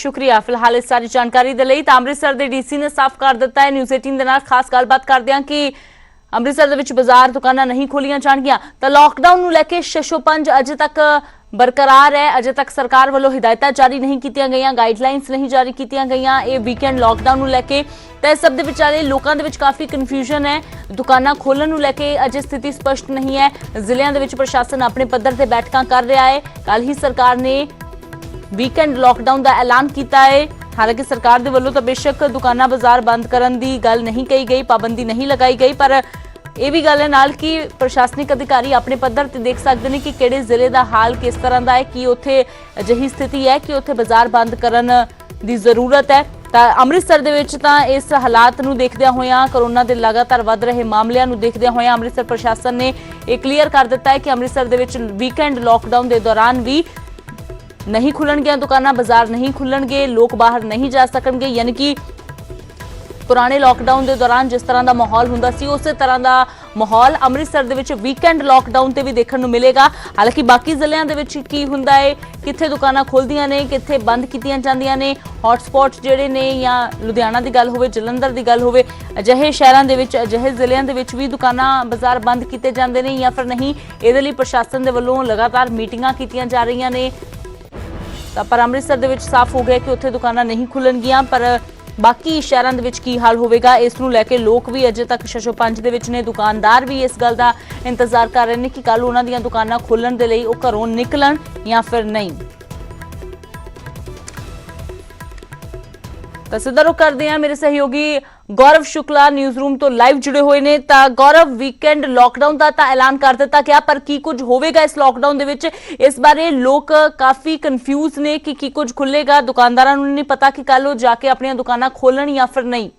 शुक्रिया। फिलहाल इस सारी जानकारी दे लई अमृतसर के डीसी ने साफ कर दिता है न्यूज़ 18 के नाल खास गलबात करदे हां कि अमृतसर दे बाजार दुकानां नहीं खोलियां जाणगियां। तो लॉकडाउन नूं लैके शशोपंज अजे तक बरकरार है। अजे तक सरकार वालों हिदायतां जारी नहीं कीतियां गईयां, गाइडलाइनस नहीं जारी कीतियां गईयां। ये वीकेंड लॉकडाउन नूं लैके तो इस सब दे विचाले लोकां दे विच काफ़ी कन्फ्यूजन है। दुकानां खोलण नूं लैके अजे स्थिति स्पष्ट नहीं है। जिलियां दे विच प्रशासन अपने पद्धर ते बैठकां कर रहा है। कल ही सरकार ने वीकेंड लॉकडाउन का ऐलान किया है। हालांकि सरकार दे वल्लों तो बेशक दुकाना बाजार बंद करने की गल नहीं कही गई, पाबंदी नहीं लगाई गई, पर यह भी गल है नाल कि प्रशासनिक अधिकारी अपने पद्धर ते देख सकते हैं कि किहड़े जिले का हाल किस तरह का है, कि उत्थे अजिही स्थिति है कि उत्थे बाजार बंद करने की जरूरत है। तो अमृतसर दे विच तां इस हालात नूं देखदिआं होइआं, कोरोना के लगातार वध रहे मामलों नूं देखदिआं होइआं अमृतसर प्रशासन ने यह क्लीयर कर दिता है कि अमृतसर दे विच वीकेंड लॉकडाउन के दौरान भी नहीं खुलणगियां दुकानां, बाजार नहीं खुलणगे, लोग बाहर नहीं जा सकणगे। यानी कि पुराने लॉकडाउन के दौरान जिस तरह का माहौल हुंदा सी उस तरह का माहौल अमृतसर दे विच वीकेंड लॉकडाउन ते भी देखने को मिलेगा। हालांकि बाकी जिलों के विच की हुंदा है, कित्थे दुकानां खुलदियां ने, कित्थे बंद कीतियां जांदियां ने। हॉटस्पॉट जिहड़े ने या लुधियाना की गल होवे, जलंधर की गल होवे, अजिहे शहरां दे विच, अजिहे जिलों के विच भी दुकानां बाजार बंद कीते जांदे ने या फिर नहीं। इहदे लई प्रशासन दे वल्लों लगातार मीटिंगां कीतियां जा रहीआं ने। पर अमृतसर दे विच साफ हो गया कि उत्थे दुकानां नहीं खुलणगियां, पर बाकी शहरों के विच की हाल होवेगा इस नूं लैके लोग भी अजे तक शशोपंज दे विच ने। दुकानदार भी इस गल का इंतजार कर रहे हैं कि कल उन्हां दीयां दुकानां खोलण दे लई ओह घरों निकलण या फिर नहीं। तो सीधा रुख करते हैं मेरे सहयोगी गौरव शुक्ला न्यूज़ रूम तो लाइव जुड़े हुए ने। तो गौरव, वीकेंड लॉकडाउन का तो ऐलान कर दिता गया, पर की कुछ होवेगा इस लॉकडाउन दे विच, इस बारे लोग काफी कंफ्यूज ने कि कुछ खुलेगा। दुकानदारां नूं नहीं पता कि कल वो जाके अपनी दुकानां खोलन या फिर नहीं।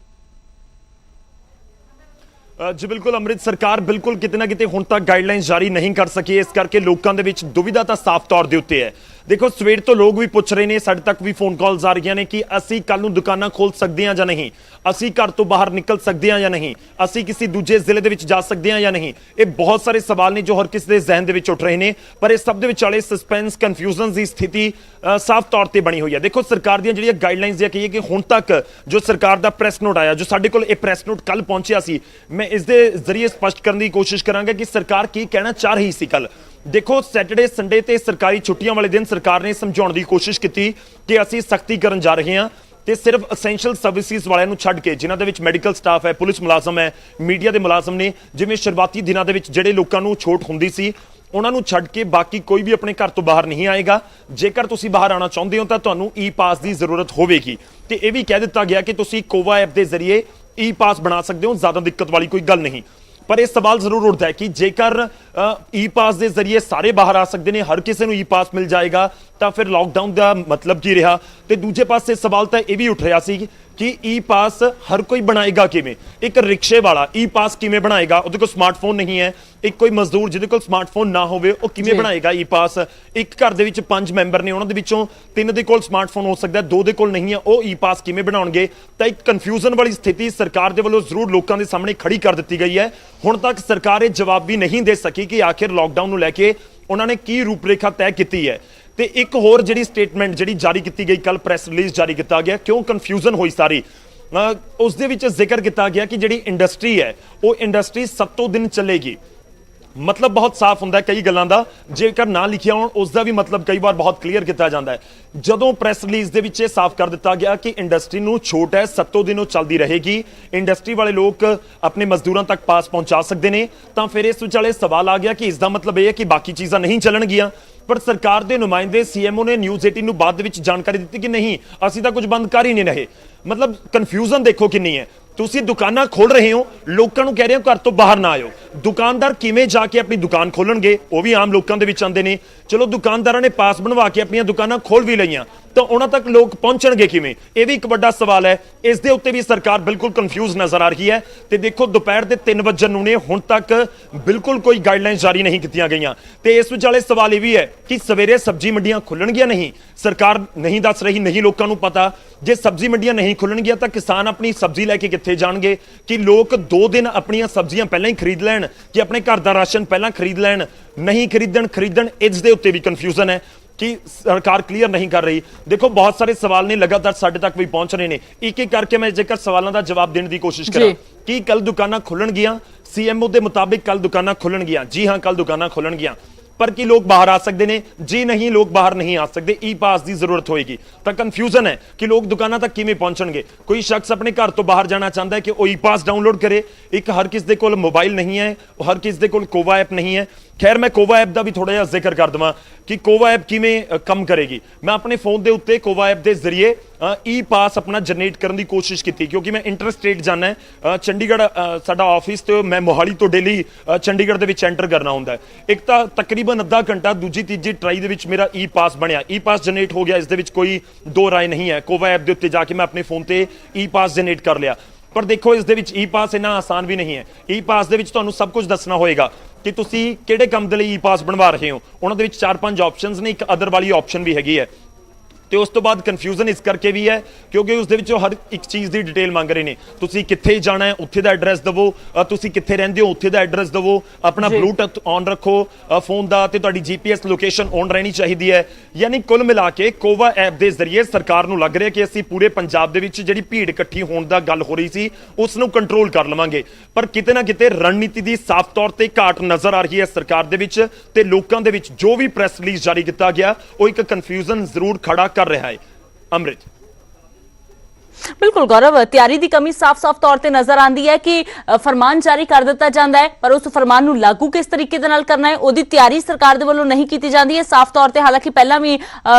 जी बिल्कुल, अमृत सरकार बिल्कुल किते ना किते हुण तक गाइडलाइंस जारी नहीं कर सकी, इस करके लोगों के विच दुविधा तो साफ तौर के उत्ते है। देखो, सवेर तो लोग भी पूछ रहे हैं, साडे तक भी फोन कॉल्स आ रही ने कि असी कल नूं दुकानां खोल सकते हैं या नहीं, असी घर तो बाहर निकल सकते हैं या नहीं, असी किसी दूजे जिले दे विच जा सकते हैं या नहीं। ये बहुत सारे सवाल ने जो हर किसी के जहन दे विच उठ रहे हैं, पर इस सब दे विचाले सस्पेंस कन्फ्यूजन की स्थिति साफ तौर पर बनी हुई है। देखो, सरकार दी जिहड़ियां गाइडलाइंस दियां कहिए कि हुण तक जो सरकार का प्रैस नोट आया, जो साडे कोल इह प्रैस नोट कल पहुंचिया सी, मैं इस दे जरिए स्पष्ट करने की कोशिश करांगा कि सरकार की कहना चाह रही सी। कल देखो, सैटरडे संडे ते सरकारी छुट्टियां वाले दिन सरकार ने समझाउण की कोशिश की कि असीं सख्ती करन जा रहे हैं ते सिर्फ एसेंशियल सर्विसिज वालिਆਂ ਨੂੰ ਛੱਡ ਕੇ, जिन्हां दे विच मैडिकल स्टाफ है, पुलिस मुलाजम है, मीडिया के मुलाजम ने, जिवें शुरुआती दिनों के विच जिहड़े लोकां नूं छूट हुंदी सी उन्हां नूं छੱਡ के बाकी कोई भी अपने घर तो बाहर नहीं आएगा। जेकर तुसीं बाहर आना चाहुंदे हो तां तुहानूं ई पास की जरूरत होवेगी। ते इह भी कह दित्ता गया कि तुसीं कोवा ऐप के जरिए ई पास बना सकते हो, ज़्यादा दिक्कत वाली कोई गल नहीं। पर यह सवाल जरूर उठता है कि जेकर ई पास के जरिए सारे बाहर आ सकते हैं, हर किसी को ई पास मिल जाएगा, तो फिर लॉकडाउन का मतलब की रहा। तो दूजे पासे सवाल तो यह भी उठ रहा सी कि ई पास हर कोई बनाएगा किवें। एक रिक्शे वाला ई पास किवें बनाएगा, उहदे कोल स्मार्टफोन नहीं है। एक कोई मजदूर जिहदे कोल स्मार्टफोन ना होवे वो किवें बनाएगा ई पास। एक घर दे विच 5 मैंबर ने, उन्हां दे विचों 3 दे कोल स्मार्टफोन हो सकदा है, 2 दे कोल नहीं है, वो ई पास किवें बनाउणगे। तो एक कन्फ्यूजन वाली स्थिति सरकार दे वल्लों जरूर लोकां दे सामने खड़ी कर दित्ती गई है। हुण तक सरकार ये जवाब भी नहीं दे सकी कि आखिर लॉकडाउन नूं लैके उन्होंने की रूपरेखा तय की है। तो एक होर जिहड़ी स्टेटमेंट जिहड़ी जारी की गई, कल प्रैस रिलीज जारी किया गया, क्यों कन्फ्यूजन हुई सारी, उस दे विच जिक्र किया गया कि जिहड़ी इंडस्ट्री है वो इंडस्ट्री 7 दिन चलेगी। मतलब बहुत साफ होंदा है कई गल्लां दा, जेकर ना लिखिया हो उसका भी मतलब कई बार बहुत क्लीयर किया जाता है। जदों प्रैस रिलीज दे विच साफ कर दिता गया कि इंडस्ट्री नूं छूट है, 7 दिन चलती रहेगी, इंडस्ट्री वाले लोग अपने मजदूरों तक पास पहुंचा सकते हैं, तो फिर इस विचाले सवाल आ गया कि इसका मतलब यह है कि बाकी चीज़ां नहीं चलणगियां। पर सरकार के नुमाइंदे सीएमओ ने न्यूज़ 18 नूं बाद विच जानकारी दी कि नहीं, असीं तां कुछ बंद कर ही नहीं रहे। मतलब कन्फ्यूजन देखो कितनी है। तुसीं दुकानां खोल रहे हो, लोगों को कह रहे हो घर तो बाहर ना आयो। दुकानदार किवें जाके अपनी दुकान खोलणगे, वो भी आम लोगों के विच आंदे ने। चलो, दुकानदारां ने पास बनवा के अपनी दुकानां खोल भी लईआं, तो उन्हां तक लोग पहुंचणगे किवें, यह भी एक बड़ा सवाल है। इस दे उत्ते भी सरकार बिल्कुल कन्फ्यूज नजर आ रही है। तो देखो, दोपहर के 3 बजन ने हुण तक बिल्कुल कोई गाइडलाइंस जारी नहीं कीतियां गईयां। तो इस विचाले सवाल यह भी है कि सवेरे सब्जी मंडियां खुलणगियां नहीं, सरकार नहीं दस रही, नहीं लोगों को पता। जे सब्जी मंडियां नहीं खुलणगियां तो किसान अपनी सब्जी लैके कित्थे जाणगे, कि लोग 2 दिन अपनी सब्जियां पहले ही खरीद लैण, कि अपने घर का राशन पहला खरीद लैण, नहीं खरीदण। इस दे उत्ते भी कन्फ्यूजन है ਕਿ ਸਰਕਾਰ ਕਲੀਅਰ ਨਹੀਂ ਕਰ ਰਹੀ। ਦੇਖੋ ਬਹੁਤ ਸਾਰੇ ਸਵਾਲ ਨੇ ਲਗਾਤਾਰ ਸਾਡੇ ਤੱਕ ਵੀ ਪਹੁੰਚ ਰਹੇ ਨੇ, ਇੱਕ ਇੱਕ ਕਰਕੇ ਮੈਂ ਜੇਕਰ ਸਵਾਲਾਂ ਦਾ ਜਵਾਬ ਦੇਣ ਦੀ ਕੋਸ਼ਿਸ਼ ਕਰਾਂ ਕਿ ਕੱਲ ਦੁਕਾਨਾਂ ਖੁੱਲਣਗੀਆਂ, ਸੀਐਮਓ ਦੇ ਮੁਤਾਬਿਕ ਕੱਲ ਦੁਕਾਨਾਂ ਖੁੱਲਣਗੀਆਂ। ਜੀ ਹਾਂ, ਕੱਲ ਦੁਕਾਨਾਂ ਖੁੱਲਣਗੀਆਂ, ਪਰ ਕੀ ਲੋਕ ਬਾਹਰ ਆ ਸਕਦੇ ਨੇ? ਜੀ ਨਹੀਂ, ਲੋਕ ਬਾਹਰ ਨਹੀਂ ਆ ਸਕਦੇ, ਈ ਪਾਸ ਦੀ ਜ਼ਰੂਰਤ ਹੋਏਗੀ। ਤਾਂ ਕਨਫਿਊਜ਼ਨ ਹੈ ਕਿ ਲੋਕ ਦੁਕਾਨਾਂ ਤੱਕ ਕਿਵੇਂ ਪਹੁੰਚਣਗੇ। ਕੋਈ ਸ਼ਖਸ ਆਪਣੇ ਘਰ ਤੋਂ ਬਾਹਰ ਜਾਣਾ ਚਾਹੁੰਦਾ ਹੈ ਕਿ ਉਹ ਈ ਪਾਸ ਡਾਊਨਲੋਡ ਕਰੇ। ਇੱਕ ਹਰ ਕਿਸ ਦੇ ਕੋਲ ਮੋਬਾਈਲ ਨਹੀਂ ਹੈ, ਹਰ ਕਿਸ ਦੇ ਕੋਲ ਕੋਵਾ ਐਪ ਨਹੀਂ ਹੈ। ਖੈਰ, ਮੈਂ ਕੋਵਾ ਐਪ ਦਾ ਵੀ ਥੋੜਾ ਜਿਹਾ ਜ਼ਿਕਰ ਕਰ ਦਵਾਂ ਕਿ ਕੋਵਾ ਐਪ ਕਿਵੇਂ ਕੰਮ ਕਰੇਗੀ। ਮੈਂ ਆਪਣੇ ਫੋਨ ਦੇ ਉੱਤੇ ਕੋਵਾ ਐਪ ਦੇ ਜ਼ਰੀਏ ਈ ਪਾਸ ਆਪਣਾ ਜਨਰੇਟ ਕਰਨ ਦੀ ਕੋਸ਼ਿਸ਼ ਕੀਤੀ, ਕਿਉਂਕਿ ਮੈਂ ਇੰਟਰ ਸਟੇਟ ਜਾਣਾ ਹੈ। ਚੰਡੀਗੜ੍ਹ ਸਾਡਾ ਆਫਿਸ, ਤੇ ਮੈਂ ਮੋਹਾਲੀ ਤੋਂ ਡੇਲੀ ਚੰਡੀਗੜ੍ਹ ਦੇ ਵਿੱਚ ਐਂਟਰ ਕਰਨਾ ਹੁੰਦਾ ਹੈ। ਇੱਕ ਤਾਂ ਤਕਰੀਬਨ ਅੱਧਾ ਘੰਟਾ, ਦੂਜੀ ਤੀਜੀ ਟਰਾਈ ਦੇ ਵਿੱਚ ਮੇਰਾ ਈ ਪਾਸ ਬਣਿਆ, ਈ ਪਾਸ ਜਨਰੇਟ ਹੋ ਗਿਆ। ਇਸ ਦੇ ਵਿੱਚ ਕੋਈ ਦੋ ਰਾਏ ਨਹੀਂ ਹੈ। ਕੋਵਾ ਐਪ ਦੇ ਉੱਤੇ ਜਾ ਕੇ ਮੈਂ ਆਪਣੇ ਫੋਨ ਤੇ ਈ ਪਾਸ ਜਨਰੇਟ ਕਰ ਲਿਆ। ਪਰ ਦੇਖੋ, ਇਸ ਦੇ ਵਿੱਚ ਈ ਪਾਸ ਇੰਨਾ ਆਸਾਨ ਵੀ ਨਹੀਂ ਹੈ। ਈ ਪਾਸ ਦੇ ਵਿੱਚ ਤੁਹਾਨੂੰ ਸਭ ਕੁਝ ਦੱਸਣਾ ਹੋਏਗਾ ਕਿ ਤੁਸੀਂ ਕਿਹੜੇ ਕੰਮ ਦੇ ਲਈ ਈ ਪਾਸ ਬਣਵਾ ਰਹੇ ਹੋ। ਉਹਨਾਂ ਦੇ ਵਿੱਚ 4-5 ਆਪਸ਼ਨਸ ਨੇ, ਇੱਕ ਅਦਰ ਵਾਲੀ ਆਪਸ਼ਨ ਵੀ ਹੈਗੀ ਹੈ। ਤੇ ਉਸ ਤੋਂ ਬਾਅਦ ਕਨਫਿਊਜ਼ਨ ਇਸ ਕਰਕੇ ਵੀ ਹੈ ਕਿਉਂਕਿ ਉਸ ਦੇ ਵਿੱਚ ਹਰ ਇੱਕ ਚੀਜ਼ ਦੀ ਡਿਟੇਲ ਮੰਗ ਰਹੇ ਨੇ। ਤੁਸੀਂ ਕਿੱਥੇ ਜਾਣਾ ਹੈ, ਉੱਥੇ ਦਾ ਐਡਰੈਸ ਦਿਵੋ, ਤੁਸੀਂ ਕਿੱਥੇ ਰਹਿੰਦੇ ਹੋ, ਉੱਥੇ ਦਾ ਐਡਰੈਸ ਦਿਵੋ, ਆਪਣਾ ਬਲੂਟੁੱਥ ਔਨ ਰੱਖੋ ਫੋਨ ਦਾ, ਤੇ ਤੁਹਾਡੀ ਜੀਪੀਐਸ ਲੋਕੇਸ਼ਨ ਔਨ ਰਹਿਣੀ ਚਾਹੀਦੀ ਹੈ। ਯਾਨੀ ਕੁੱਲ ਮਿਲਾ ਕੇ ਕੋਵਾ ਐਪ ਦੇ ਜ਼ਰੀਏ ਸਰਕਾਰ ਨੂੰ ਲੱਗ ਰਿਹਾ ਕਿ ਅਸੀਂ ਪੂਰੇ ਪੰਜਾਬ ਦੇ ਵਿੱਚ ਜਿਹੜੀ ਭੀੜ ਇਕੱਠੀ ਹੋਣ ਦਾ ਗੱਲ ਹੋ ਰਹੀ ਸੀ ਉਸ ਨੂੰ ਕੰਟਰੋਲ ਕਰ ਲਵਾਂਗੇ। ਪਰ ਕਿਤੇ ਨਾ ਕਿਤੇ ਰਣਨੀਤੀ ਦੀ ਸਾਫ਼ ਤੌਰ ਤੇ ਘਾਟ ਨਜ਼ਰ ਆ ਰਹੀ ਹੈ ਸਰਕਾਰ ਦੇ ਵਿੱਚ, ਤੇ ਲੋਕਾਂ ਦੇ ਵਿੱਚ ਜੋ ਵੀ ਪ੍ਰੈਸ ਰਿਲੀਜ਼ ਜਾਰੀ ਕੀਤਾ ਗਿਆ ਉਹ ਇੱਕ ਕਨਫਿਊਜ਼ਨ ਜ਼ਰੂਰ ਖੜਾ ਕਰ ਰਿਹਾ ਹੈ। अमृत, बिल्कुल गौरव, तैयारी की कमी साफ-साफ तौर पर नजर आती है कि फरमान जारी कर दिता जाता है, पर उस फरमान को लागू किस तरीके दे नाल करना है उसकी तैयारी सरकार दे वल्लों नहीं की जाती है साफ तौर पर। हालांकि पहला भी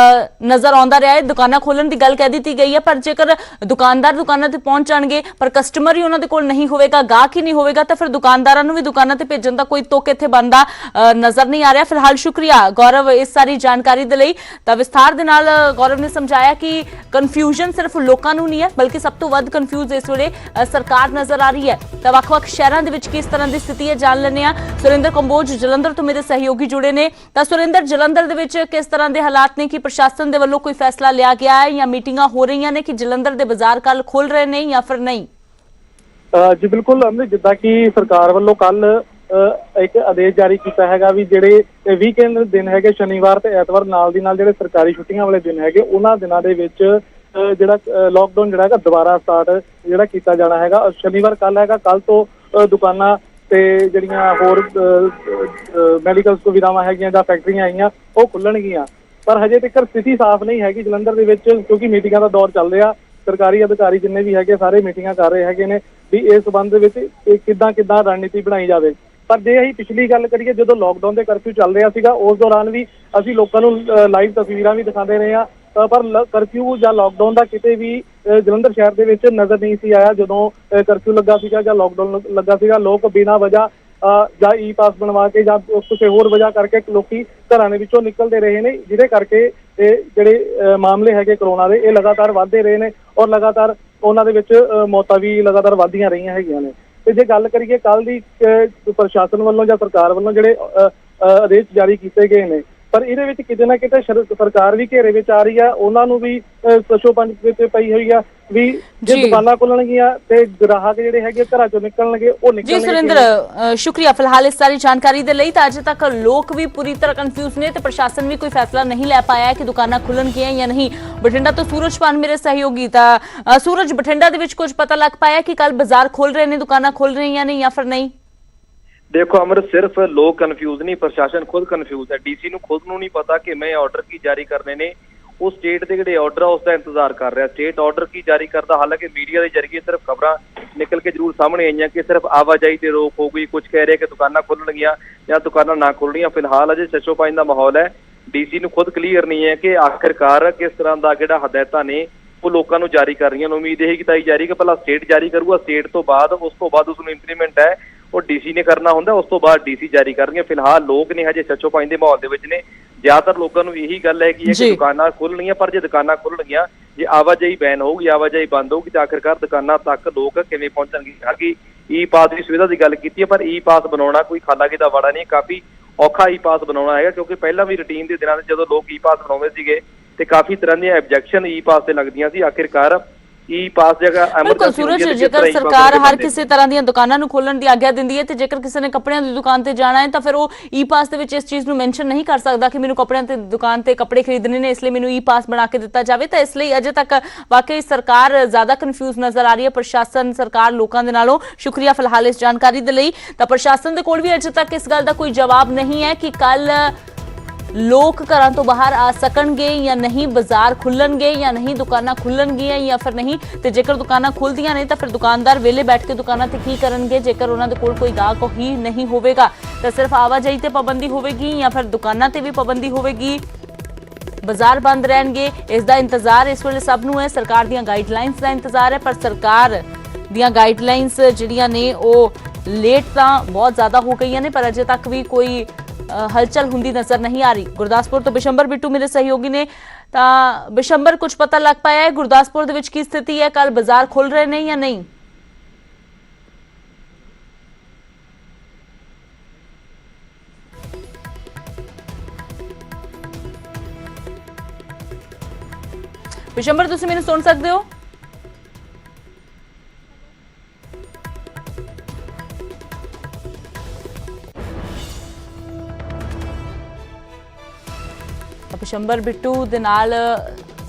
नजर आता रहा है, दुकानां खोलण की गल कह दी गई है, पर जेकर दुकानदार दुकानां ते पहुंच जाणगे पर कस्टमर ही उन्हां दे कोल नहीं होवेगा, गाहक ही नहीं होवेगा, तो फिर दुकानदारां नूं भी दुकानां ते भेजण दा कोई तुक इत्थे बनदा नजर नहीं आ रहा। फिलहाल शुक्रिया गौरव इस सारी जानकारी दे लई। तां विस्तार दे नाल गौरव ने समझाया कि कन्फ्यूजन सिर्फ लोकां नूं नहीं है बल्कि सब तो वध कन्फ्यूज इस वेले सरकार नजर आ रही है। तो ਵੱਖ-ਵੱਖ शहरों के किस तरह की स्थिति है जान लेने। सुरेंद्र कंबोज जलंधर तो मेरे सहयोगी जुड़े ने। तो सुरेंद्र, जलंधर दे विच किस तरह के हालात ने कि प्रशासन के वल्लों कोई फैसला लिया गया है या मीटिंगां हो रही ने कि जलंधर के बाजार कल खोल रहे हैं या फिर नहीं? जी बिल्कुल अमृत, जिद्दां कि सरकार वल्लों कल एक आदेश जारी किया है भी जिहड़े वीकेंड दिन है शनिवार ते एतवार नाल दी नाल जिहड़े सरकारी छुट्टियां वाले दिन है उन्हां दिनां दे विच ਜਿਹੜਾ ਲੌਕਡਾਊਨ ਜਿਹੜਾ ਹੈਗਾ ਦੁਬਾਰਾ ਸਟਾਰਟ ਜਿਹੜਾ ਕੀਤਾ ਜਾਣਾ ਹੈਗਾ। ਸ਼ਨੀਵਾਰ ਕੱਲ ਹੈਗਾ, ਕੱਲ ਤੋਂ ਦੁਕਾਨਾਂ ਤੇ ਜਿਹੜੀਆਂ ਹੋਰ ਮੈਡੀਕਲ ਸੁਵਿਧਾਵਾਂ ਹੈਗੀਆਂ ਜਾਂ ਫੈਕਟਰੀਆਂ ਆਈਆਂ ਉਹ ਖੁੱਲਣਗੀਆਂ। ਪਰ ਹਜੇ ਤੱਕ ਸਥਿਤੀ ਸਾਫ਼ ਨਹੀਂ ਹੈਗੀ ਜਲੰਧਰ ਦੇ ਵਿੱਚ, ਕਿਉਂਕਿ ਮੀਟਿੰਗਾਂ ਦਾ ਦੌਰ ਚੱਲ ਰਿਹਾ। ਸਰਕਾਰੀ ਅਧਿਕਾਰੀ ਜਿੰਨੇ ਵੀ ਹੈਗੇ ਸਾਰੇ ਮੀਟਿੰਗਾਂ ਕਰ ਰਹੇ ਹੈਗੇ ਨੇ ਵੀ ਇਸ ਸੰਬੰਧ ਵਿੱਚ ਕਿੱਦਾਂ ਰਣਨੀਤੀ ਬਣਾਈ ਜਾਵੇ। ਪਰ ਜੇ ਅਸੀਂ ਪਿਛਲੀ ਗੱਲ ਕਰੀਏ, ਜਦੋਂ ਲੋਕਡਾਊਨ ਦੇ ਕਰਫਿਊ ਚੱਲ ਰਿਹਾ ਸੀਗਾ ਉਸ ਦੌਰਾਨ ਵੀ ਅਸੀਂ ਲੋਕਾਂ ਨੂੰ ਲਾਈਵ ਤਸਵੀਰਾਂ ਵੀ ਦਿਖਾਉਂਦੇ ਰਹੇ ਹਾਂ, ਪਰ ਕਰਫਿਊ ਜਾਂ ਲੋਕਡਾਊਨ ਦਾ ਕਿਤੇ ਵੀ ਜਲੰਧਰ ਸ਼ਹਿਰ ਦੇ ਵਿੱਚ ਨਜ਼ਰ ਨਹੀਂ ਸੀ ਆਇਆ। ਜਦੋਂ ਕਰਫਿਊ ਲੱਗਾ ਸੀਗਾ ਜਾਂ ਲੋਕਡਾਊਨ ਲੱਗਾ ਸੀਗਾ, ਲੋਕ ਬਿਨਾਂ ਵਜ੍ਹਾ ਜਾਂ ਈ ਪਾਸ ਬਣਵਾ ਕੇ ਜਾਂ ਕਿਸੇ ਹੋਰ ਵਜ੍ਹਾ ਕਰਕੇ ਲੋਕੀ ਘਰਾਂ ਦੇ ਵਿੱਚੋਂ ਨਿਕਲਦੇ ਰਹੇ ਨੇ, ਜਿਹਦੇ ਕਰਕੇ ਜਿਹੜੇ ਮਾਮਲੇ ਹੈਗੇ ਕਰੋਨਾ ਦੇ ਇਹ ਲਗਾਤਾਰ ਵੱਧਦੇ ਰਹੇ ਨੇ ਔਰ ਲਗਾਤਾਰ ਉਹਨਾਂ ਦੇ ਵਿੱਚ ਮੌਤਾਂ ਵੀ ਲਗਾਤਾਰ ਵੱਧਦੀਆਂ ਰਹੀਆਂ ਹੈਗੀਆਂ ਨੇ। ਤੇ ਜੇ ਗੱਲ ਕਰੀਏ ਕੱਲ ਦੀ ਪ੍ਰਸ਼ਾਸਨ ਵੱਲੋਂ ਜਾਂ ਸਰਕਾਰ ਵੱਲੋਂ ਜਿਹੜੇ ਆਦੇਸ਼ ਜਾਰੀ ਕੀਤੇ ਗਏ ਨੇ, ਪਰ ਇਹਦੇ ਵਿੱਚ ਕਿਤੇ ਨਾ ਕਿਤੇ ਸਰਕਾਰ ਵੀ ਘੇਰੇ ਵਿੱਚ ਆ ਰਹੀ ਆ, ਉਹਨਾਂ ਨੂੰ ਵੀ ਸਸ਼ੋਪੰਜ ਵਿੱਚ ਪਈ ਹੋਈ ਆ ਵੀ ਜੇ ਦੁਕਾਨਾਂ ਖੁੱਲਣਗੀਆਂ ਤੇ ਗ੍ਰਾਹਕ ਜਿਹੜੇ ਹੈਗੇ ਘਰਾਂ ਚੋਂ ਨਿਕਲਣਗੇ ਉਹ ਨਿਕਲਣਗੇ। जी सुरेंद्र, शुक्रिया फिलहाल इस सारी जानकारी दे लई। अजे तक लोग भी पूरी तरह कन्फ्यूज ने ते प्रशासन भी कोई फैसला नहीं लै पाया है कि दुकानां खुलणगियां या नहीं। बठिंडा तो सूरजपान मेरे सहयोगी था। सूरज, बठिंडा दे विच कुछ पता लग पाया कि कल बाजार खोल रहे ने, दुकानां खोल रही या नहीं या फिर नहीं? देखो अमृत, सिर्फ लोग कंफ्यूज नहीं, प्रशासन खुद कंफ्यूज है। डीसी ਨੂੰ खुद ਨੂੰ ਨਹੀਂ ਪਤਾ ਕਿ ਮੈਂ ਆਰਡਰ ਕੀ ਜਾਰੀ ਕਰਨੇ ਨੇ। ਉਹ ਸਟੇਟ ਦੇ ਜਿਹੜੇ ਆਰਡਰ ਆ ਉਸ ਦਾ ਇੰਤਜ਼ਾਰ ਕਰ ਰਿਹਾ। ਸਟੇਟ ਆਰਡਰ ਕੀ ਜਾਰੀ ਕਰਦਾ, ਹਾਲਾਂਕਿ ਮੀਡੀਆ ਦੇ ਜ਼ਰੀਏ ਸਿਰਫ ਖਬਰਾਂ ਨਿਕਲ ਕੇ ਜ਼ਰੂਰ ਸਾਹਮਣੇ ਆਈਆਂ ਕਿ ਸਿਰਫ ਆਵਾਜਾਈ ਤੇ ਰੋਕ ਹੋ ਗਈ। ਕੁਝ ਕਹਿ ਰਹੇ ਕਿ ਦੁਕਾਨਾਂ ਖੁੱਲਣਗੀਆਂ ਜਾਂ ਦੁਕਾਨਾਂ ਨਾ ਖੁੱਲਣੀਆਂ। ਫਿਲਹਾਲ ਅਜੇ ਸੱਚੋਪਾਈ ਦਾ ਮਾਹੌਲ ਹੈ। ਡੀਸੀ ਨੂੰ ਖੁਦ ਕਲੀਅਰ ਨਹੀਂ ਹੈ ਕਿ ਆਖਿਰਕਾਰ ਕਿਸ ਤਰ੍ਹਾਂ ਦਾ ਜਿਹੜਾ ਹਦਾਇਤਾਂ ਨੇ ਉਹ ਲੋਕਾਂ ਨੂੰ ਜਾਰੀ ਕਰ ਰਹੀਆਂ ਨੇ। ਉਮੀਦ ਇਹ ਕੀਤੀ ਜਾਰੀ ਕਿ ਪਹਿਲਾਂ ਸਟੇਟ ਜਾਰੀ ਕਰੂਗਾ, ਸਟੇਟ ਤੋਂ ਬਾਅਦ ਉਸ ਨੂੰ ਇੰਪਲੀਮੈਂਟ ਹੈ ਉਹ ਡੀਸੀ ਨੇ ਕਰਨਾ ਹੁੰਦਾ, ਉਸ ਤੋਂ ਬਾਅਦ ਡੀਸੀ ਜਾਰੀ ਕਰਨਗੇ। ਫਿਲਹਾਲ ਲੋਕ ਨੇ ਹਜੇ ਸੱਚੋਪਾਈ ਦੇ ਮਾਹੌਲ ਦੇ ਵਿੱਚ ਨੇ। ਜ਼ਿਆਦਾਤਰ ਲੋਕਾਂ ਨੂੰ ਇਹੀ ਗੱਲ ਹੈਗੀ ਹੈ ਕਿ ਦੁਕਾਨਾਂ ਖੁੱਲਣਗੀਆਂ, ਪਰ ਜੇ ਦੁਕਾਨਾਂ ਖੁੱਲਣਗੀਆਂ, ਜੇ ਆਵਾਜਾਈ ਬੈਨ ਹੋਊਗੀ, ਆਵਾਜਾਈ ਬੰਦ ਹੋਊਗੀ ਤਾਂ ਆਖਿਰਕਾਰ ਦੁਕਾਨਾਂ ਤੱਕ ਲੋਕ ਕਿਵੇਂ ਪਹੁੰਚਣਗੇ। ਹਾਲਾਂਕਿ ਈ ਪਾਸ ਦੀ ਸੁਵਿਧਾ ਦੀ ਗੱਲ ਕੀਤੀ ਹੈ, ਪਰ ਈ ਪਾਸ ਬਣਾਉਣਾ ਕੋਈ ਖਾਲਾਗੀ ਦਾ ਵਾੜਾ ਨਹੀਂ, ਕਾਫੀ ਔਖਾ ਈ ਪਾਸ ਬਣਾਉਣਾ ਹੈਗਾ। ਕਿਉਂਕਿ ਪਹਿਲਾਂ ਵੀ ਰੂਟੀਨ ਦੇ ਦਿਨਾਂ ਵਿੱਚ ਜਦੋਂ ਲੋਕ ਈ ਪਾਸ ਬਣਾਉਂਦੇ ਸੀਗੇ ਤੇ ਕਾਫੀ ਤਰ੍ਹਾਂ ਦੀਆਂ ਆਬਜੈਕਸ਼ਨ ਈ ਪਾਸ ਤੇ ਲੱਗਦੀਆਂ ਸੀ। ਆਖਿਰਕਾਰ ਈ ਪਾਸ ਜਗ੍ਹਾ ਬਿਲਕੁਲ ਸੂਰਜ, ਜੇਕਰ ਸਰਕਾਰ ਹਰ ਕਿਸੇ ਤਰ੍ਹਾਂ ਦੀਆਂ ਦੁਕਾਨਾਂ ਨੂੰ ਖੋਲਣ ਦੀ ਆਗਿਆ ਦਿੰਦੀ ਹੈ ਤੇ ਜੇਕਰ ਕਿਸੇ ਨੇ ਕੱਪੜਿਆਂ ਦੀ ਦੁਕਾਨ ਤੇ ਜਾਣਾ ਹੈ ਤਾਂ ਫਿਰ ਉਹ ਈ ਪਾਸ ਦੇ ਵਿੱਚ ਇਸ ਚੀਜ਼ ਨੂੰ ਮੈਂਸ਼ਨ ਨਹੀਂ ਕਰ ਸਕਦਾ ਕਿ ਮੈਨੂੰ ਕੱਪੜਿਆਂ ਤੇ ਦੁਕਾਨ ਤੇ ਕੱਪੜੇ ਖਰੀਦਣੇ ਨੇ, ਇਸ ਲਈ ਮੈਨੂੰ ਈ ਪਾਸ ਬਣਾ ਕੇ ਦਿੱਤਾ ਜਾਵੇ। ਤਾਂ ਇਸ ਲਈ ਅਜੇ ਤੱਕ ਵਾਕਈ ਸਰਕਾਰ ਜ਼ਿਆਦਾ ਕਨਫਿਊਜ਼ ਨਜ਼ਰ ਆ ਰਹੀ ਹੈ। ਪ੍ਰਸ਼ਾਸਨ, ਸਰਕਾਰ ਲੋਕਾਂ ਦੇ ਨਾਲੋਂ। ਸ਼ੁਕਰੀਆ ਫਿਲਹਾਲ ਇਸ ਜਾਣਕਾਰੀ ਦੇ ਲਈ। ਤਾਂ ਪ੍ਰਸ਼ਾਸਨ ਦੇ ਕੋਲ ਵੀ ਅਜੇ ਤੱਕ ਇਸ ਗੱਲ ਦਾ ਕੋਈ ਜਵਾਬ ਨਹੀਂ ਹੈ ਕਿ ਕੱਲ ਲੋਕ ਘਰਾਂ ਤੋਂ ਬਾਹਰ ਆ ਸਕਣਗੇ ਜਾਂ ਨਹੀਂ, ਬਾਜ਼ਾਰ ਖੁੱਲਣਗੇ ਜਾਂ ਨਹੀਂ, ਦੁਕਾਨਾਂ ਖੁੱਲਣਗੀਆਂ ਜਾਂ ਫਿਰ ਨਹੀਂ। ਤੇ ਜੇਕਰ ਦੁਕਾਨਾਂ ਖੁੱਲਦੀਆਂ ਨੇ ਤਾਂ ਫਿਰ ਦੁਕਾਨਦਾਰ ਵਿਹਲੇ ਬੈਠ ਕੇ ਦੁਕਾਨਾਂ ਤੇ ਕੀ ਕਰਨਗੇ ਜੇਕਰ ਉਹਨਾਂ ਦੇ ਕੋਲ ਕੋਈ ਗਾਹਕ ਹੀ ਨਹੀਂ ਹੋਵੇਗਾ। ਤਾਂ ਸਿਰਫ ਆਵਾਜਾਈ ਤੇ ਪਾਬੰਦੀ ਹੋਵੇਗੀ ਜਾਂ ਫਿਰ ਦੁਕਾਨਾਂ ਤੇ ਵੀ ਪਾਬੰਦੀ ਹੋਵੇਗੀ, ਬਾਜ਼ਾਰ ਬੰਦ ਰਹਿਣਗੇ। ਇਸ ਦਾ ਇੰਤਜ਼ਾਰ ਇਸ ਵੇਲੇ ਸਭ ਨੂੰ ਹੈ। ਸਰਕਾਰ ਦੀਆਂ ਗਾਈਡਲਾਈਨਸ ਦਾ ਇੰਤਜ਼ਾਰ ਹੈ, ਪਰ ਸਰਕਾਰ ਦੀਆਂ ਗਾਈਡਲਾਈਨਸ ਜਿਹੜੀਆਂ ਨੇ ਉਹ ਲੇਟ ਤਾਂ ਬਹੁਤ ਜ਼ਿਆਦਾ ਹੋ ਗਈਆਂ ਨੇ, ਪਰ ਅਜੇ ਤੱਕ ਵੀ ਕੋਈ ਹਲਚਲ ਹੁੰਦੀ ਨਜ਼ਰ ਨਹੀਂ ਆ ਰਹੀ। ਗੁਰਦਾਸਪੁਰ ਤੋਂ ਬਿਸ਼ੰਬਰ ਬਿੱਟੂ ਮੇਰੇ ਸਹਿਯੋਗੀ ਨੇ। ਤਾਂ ਬਿਸ਼ੰਬਰ, ਕੁਝ ਪਤਾ ਲੱਗ ਪਾਇਆ ਹੈ ਗੁਰਦਾਸਪੁਰ ਦੇ ਵਿੱਚ ਕੀ ਸਥਿਤੀ ਹੈ? ਕੱਲ ਬਾਜ਼ਾਰ ਖੁੱਲ ਰਹੇ ਨੇ ਜਾਂ ਨਹੀਂ? ਬਿਸ਼ੰਬਰ, ਤੁਸੀਂ ਮੈਨੂੰ ਸੁਣ ਸਕਦੇ ਹੋ? ਬਿਸ਼ੰਬਰ ਬਿੱਟੂ ਦੇ ਨਾਲ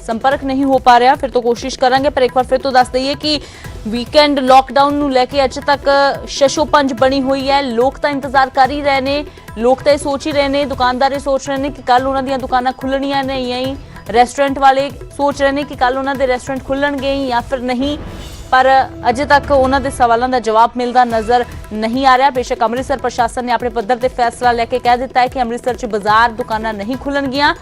ਸੰਪਰਕ ਨਹੀਂ ਹੋ ਪਾ ਰਿਹਾ, ਫਿਰ ਤੋਂ ਕੋਸ਼ਿਸ਼ ਕਰਾਂਗੇ। ਪਰ ਇੱਕ ਵਾਰ ਫਿਰ ਤੋਂ ਦੱਸ ਦਈਏ ਕਿ ਵੀਕਐਂਡ ਲੋਕਡਾਊਨ ਨੂੰ ਲੈ ਕੇ ਅੱਜ ਤੱਕ ਸ਼ਸ਼ੋਪੰਜ ਬਣੀ ਹੋਈ ਹੈ। ਲੋਕ ਤਾਂ ਇੰਤਜ਼ਾਰ ਕਰ ਹੀ ਰਹੇ ਨੇ, ਲੋਕ ਤਾਂ ਇਹ ਸੋਚ ਹੀ ਰਹੇ ਨੇ, ਦੁਕਾਨਦਾਰ ਇਹ ਸੋਚ ਰਹੇ ਨੇ ਕਿ ਕੱਲ ਉਹਨਾਂ ਦੀਆਂ ਦੁਕਾਨਾਂ ਖੁੱਲਣੀਆਂ ਨੇ ਜਾਂ ਨਹੀਂ, ਰੈਸਟੋਰੈਂਟ ਵਾਲੇ ਸੋਚ ਰਹੇ ਨੇ ਕਿ ਕੱਲ ਉਹਨਾਂ ਦੇ ਰੈਸਟੋਰੈਂਟ ਖੁੱਲਣਗੇ ਜਾਂ ਫਿਰ ਨਹੀਂ। ਪਰ ਅਜੇ ਤੱਕ ਉਹਨਾਂ ਦੇ ਸਵਾਲਾਂ ਦਾ ਜਵਾਬ ਮਿਲਦਾ ਨਜ਼ਰ ਨਹੀਂ ਆ ਰਿਹਾ। ਬੇਸ਼ੱਕ ਅੰਮ੍ਰਿਤਸਰ ਪ੍ਰਸ਼ਾਸਨ ਨੇ ਆਪਣੇ ਪੱਧਰ ਤੇ ਫੈਸਲਾ ਲੈ ਕੇ ਕਹਿ ਦਿੱਤਾ ਹੈ ਕਿ ਅੰਮ੍ਰਿਤਸਰ 'ਚ ਬਾਜ਼ਾਰ, ਦੁਕਾਨਾਂ ਨਹੀਂ ਖੁੱਲਣਗੀਆਂ,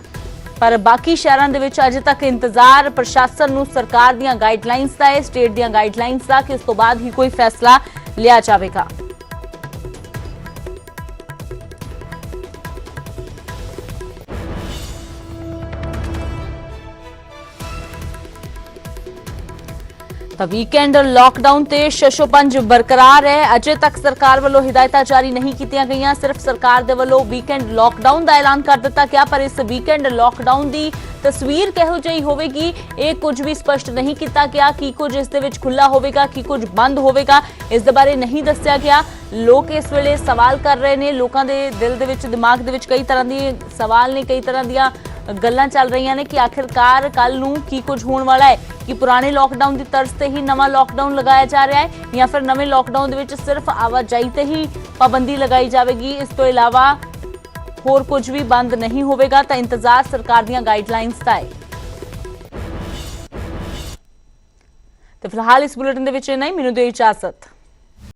ਪਰ ਬਾਕੀ ਸ਼ਹਿਰਾਂ ਦੇ ਵਿੱਚ ਅਜੇ ਤੱਕ ਇੰਤਜ਼ਾਰ ਪ੍ਰਸ਼ਾਸਨ ਨੂੰ ਸਰਕਾਰ ਦੀਆਂ ਗਾਈਡਲਾਈਨਸ ਦਾ ਹੈ, ਸਟੇਟ ਦੀਆਂ ਗਾਈਡਲਾਈਨਸ ਦਾ, ਕਿ ਉਸ ਤੋਂ ਬਾਅਦ ਹੀ ਕੋਈ ਫੈਸਲਾ ਲਿਆ ਜਾਵੇਗਾ। ਤਾਂ ਵੀਕਐਂਡ ਲੋਕਡਾਊਨ ਤੇ ਸ਼ਸ਼ੋਪੰਜ ਬਰਕਰਾਰ ਹੈ। ਅਜੇ ਤੱਕ ਸਰਕਾਰ ਵੱਲੋਂ ਹਿਦਾਇਤਾਂ ਜਾਰੀ ਨਹੀਂ ਕੀਤੀਆਂ ਗਈਆਂ, ਸਿਰਫ ਸਰਕਾਰ ਦੇ ਵੱਲੋਂ ਵੀਕਐਂਡ ਲੋਕਡਾਊਨ ਦਾ ਐਲਾਨ ਕਰ ਦਿੱਤਾ ਗਿਆ। ਪਰ ਇਸ ਵੀਕਐਂਡ ਲੋਕਡਾਊਨ ਦੀ ਤਸਵੀਰ ਕਿਹੋ ਜਿਹੀ ਹੋਵੇਗੀ ਇਹ ਕੁਝ ਵੀ ਸਪਸ਼ਟ ਨਹੀਂ ਕੀਤਾ ਗਿਆ। ਕੀ ਕੁਝ ਇਸ ਦੇ ਵਿੱਚ ਖੁੱਲਾ ਹੋਵੇਗਾ, ਕੀ ਕੁਝ ਬੰਦ ਹੋਵੇਗਾ, ਇਸ ਦੇ ਬਾਰੇ ਨਹੀਂ ਦੱਸਿਆ ਗਿਆ। ਲੋਕ ਇਸ ਵੇਲੇ ਸਵਾਲ ਕਰ ਰਹੇ ਨੇ, ਲੋਕਾਂ ਦੇ ਦਿਲ ਦੇ ਵਿੱਚ, ਦਿਮਾਗ ਦੇ ਵਿੱਚ ਕਈ ਤਰ੍ਹਾਂ ਦੇ ਸਵਾਲ ਨੇ, ਕਈ ਤਰ੍ਹਾਂ ਦੀਆਂ ਗੱਲਾਂ ਚੱਲ ਰਹੀਆਂ ਨੇ ਕਿ ਆਖਿਰਕਾਰ ਕੱਲ ਨੂੰ ਕੀ ਕੁਝ ਹੋਣ ਵਾਲਾ ਹੈ। ਕਿ ਪੁਰਾਣੇ ਲੋਕਡਾਊਨ ਦੀ ਤਰਜ਼ ਤੇ ਹੀ ਨਵਾਂ ਲੋਕਡਾਊਨ ਲਗਾਇਆ ਜਾ ਰਿਹਾ ਹੈ ਜਾਂ ਫਿਰ ਨਵੇਂ ਲੋਕਡਾਊਨ ਦੇ ਵਿੱਚ ਸਿਰਫ ਆਵਾਜਾਈ ਤੇ ਹੀ ਪਾਬੰਦੀ ਲਗਾਈ ਜਾਵੇਗੀ, ਇਸ ਤੋਂ ਇਲਾਵਾ ਹੋਰ ਕੁਝ ਵੀ ਬੰਦ ਨਹੀਂ ਹੋਵੇਗਾ। ਤਾਂ ਇੰਤਜ਼ਾਰ ਸਰਕਾਰ ਦੀਆਂ ਗਾਈਡਲਾਈਨਸ ਦਾ ਹੈ। ਤੇ ਫਿਲਹਾਲ ਇਸ ਬੁਲੇਟਿਨ ਦੇ ਵਿੱਚ ਇੰਨਾ ਹੀ। ਮੈਨੂੰ ਦਿਓ ਇਜਾਜ਼ਤ।